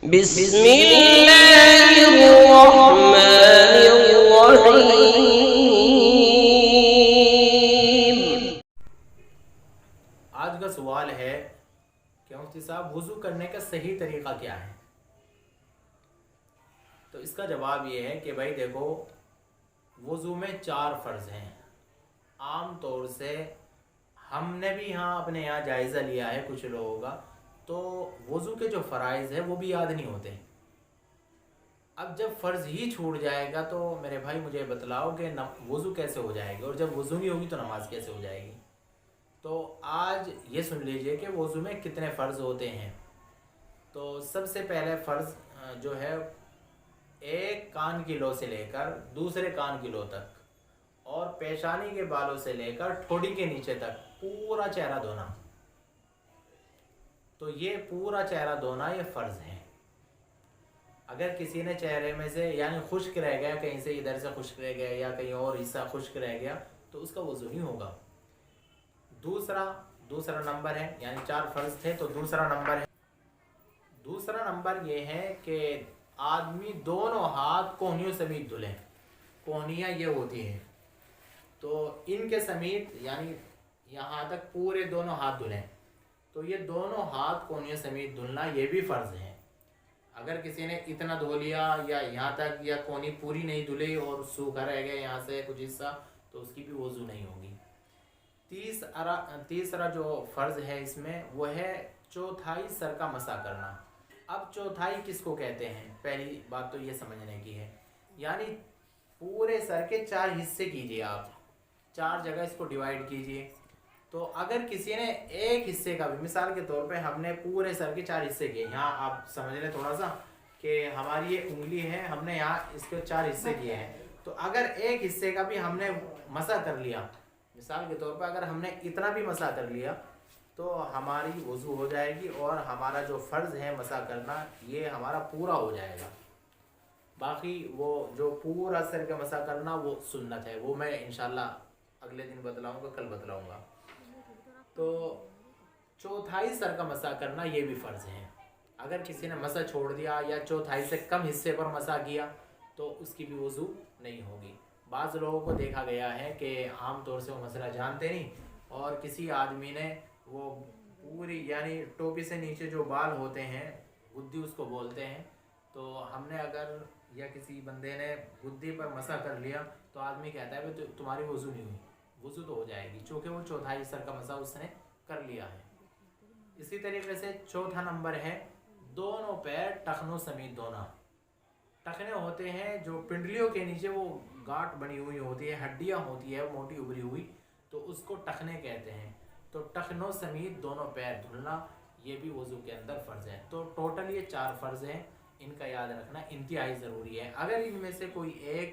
بسم اللہ الرحمن الرحیم۔ آج کا سوال ہے کہ مفتی صاحب وضو کرنے کا صحیح طریقہ کیا ہے؟ تو اس کا جواب یہ ہے کہ بھائی دیکھو، وضو میں 4 فرض ہیں۔ عام طور سے ہم نے بھی اپنے یہاں جائزہ لیا ہے کچھ لوگوں کا، تو وضو کے جو فرائض ہیں وہ بھی یاد نہیں ہوتے۔ اب جب فرض ہی چھوٹ جائے گا تو میرے بھائی مجھے بتلاؤ کہ وضو کیسے ہو جائے گی، اور جب وضو نہیں ہوگی تو نماز کیسے ہو جائے گی؟ تو آج یہ سن لیجئے کہ وضو میں کتنے فرض ہوتے ہیں۔ تو سب سے پہلے فرض جو ہے، ایک کان کی لو سے لے کر دوسرے کان کی لو تک، اور پیشانی کے بالوں سے لے کر ٹھوڑی کے نیچے تک پورا چہرہ دھونا۔ تو یہ پورا چہرہ دھونا یہ فرض ہے۔ اگر کسی نے چہرے میں سے یعنی خشک رہ گیا، کہیں سے ادھر سے خشک رہ گیا یا کہیں اور حصہ خشک رہ گیا، تو اس کا وضو نہیں ہوگا۔ دوسرا نمبر ہے، یعنی 4 فرض تھے تو دوسرا نمبر یہ ہے کہ آدمی دونوں ہاتھ کونیوں سمیت دھلیں۔ کونیاں یہ ہوتی ہیں تو ان کے سمیت، یعنی یہاں تک پورے دونوں ہاتھ دھلیں۔ تو یہ دونوں ہاتھ کونیوں سمیت دھلنا یہ بھی فرض ہے۔ اگر کسی نے اتنا دھو لیا یا یہاں تک یا کونی پوری نہیں دھلی اور سوکھا رہ گیا یہاں سے کچھ حصہ، تو اس کی بھی وضو نہیں ہوگی۔ تیسرا جو فرض ہے اس میں وہ ہے چوتھائی سر کا مسح کرنا۔ اب چوتھائی کس کو کہتے ہیں؟ پہلی بات تو یہ سمجھنے کی ہے، یعنی پورے سر کے 4 حصے کیجئے، آپ 4 جگہ اس کو ڈیوائیڈ کیجئے۔ تو اگر کسی نے ایک حصے کا بھی، مثال کے طور پہ ہم نے پورے سر کے 4 حصے کیے، یہاں آپ سمجھ لیں تھوڑا سا کہ ہماری یہ انگلی ہے، ہم نے یہاں اس کے 4 حصے کیے ہیں، تو اگر ایک حصے کا بھی ہم نے مسح کر لیا، مثال کے طور پہ اگر ہم نے اتنا بھی مسح کر لیا، تو ہماری وضو ہو جائے گی اور ہمارا جو فرض ہے مسح کرنا یہ ہمارا پورا ہو جائے گا۔ باقی وہ جو پورا سر کا مسح کرنا وہ سنت ہے، وہ میں انشاءاللہ اگلے دن بتلاؤں گا، کل بتلاؤں گا۔ تو چوتھائی سر کا مسح کرنا یہ بھی فرض ہے۔ اگر کسی نے مسح چھوڑ دیا یا چوتھائی سے کم حصے پر مسح کیا تو اس کی بھی وضو نہیں ہوگی۔ بعض لوگوں کو دیکھا گیا ہے کہ عام طور سے وہ مسئلہ جانتے نہیں، اور کسی آدمی نے وہ پوری یعنی ٹوپی سے نیچے جو بال ہوتے ہیں، گدی اس کو بولتے ہیں، تو ہم نے اگر یا کسی بندے نے گدی پر مسح کر لیا تو آدمی کہتا ہے کہ تمہاری وضو نہیں ہوئی۔ وضو تو ہو جائے گی، چونکہ وہ چوتھائی سر کا مسح اس نے کر لیا ہے۔ اسی طریقے سے چوتھا نمبر ہے دونوں پیر ٹخنوں سمیت دھونا۔ ٹخنے ہوتے ہیں جو پنڈلیوں کے نیچے وہ گاٹھ بنی ہوئی ہوتی ہے، ہڈیاں ہوتی ہے موٹی ابری ہوئی، تو اس کو ٹخنے کہتے ہیں۔ تو ٹخنوں سمیت دونوں پیر دھلنا یہ بھی وضو کے اندر فرض ہے۔ تو ٹوٹل یہ 4 فرض ہیں، ان کا یاد رکھنا انتہائی ضروری ہے۔ اگر ان میں سے کوئی ایک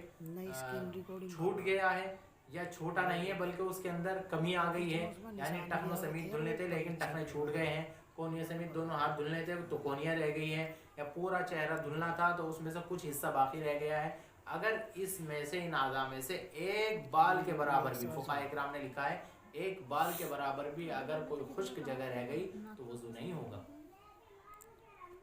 چھوٹ گیا ہے یا چھوٹا نہیں ہے بلکہ اس کے اندر کمی آ گئی ہے، یعنی ٹخنوں سمیت دھلنے تھے لیکن ٹخنے چھوٹ گئے ہیں، کونیوں سمیت دونوں ہاتھ دھلنے تھے تو کونیاں رہ گئی ہیں، یا پورا چہرہ دھلنا تھا تو اس میں سے کچھ حصہ باقی رہ گیا ہے، اگر اس میں سے ان اعضاء میں سے ایک بال کے برابر بھی، فقہاء اکرام نے لکھا ہے ایک بال کے برابر بھی اگر کوئی خشک جگہ رہ گئی تو وضو نہیں ہوگا۔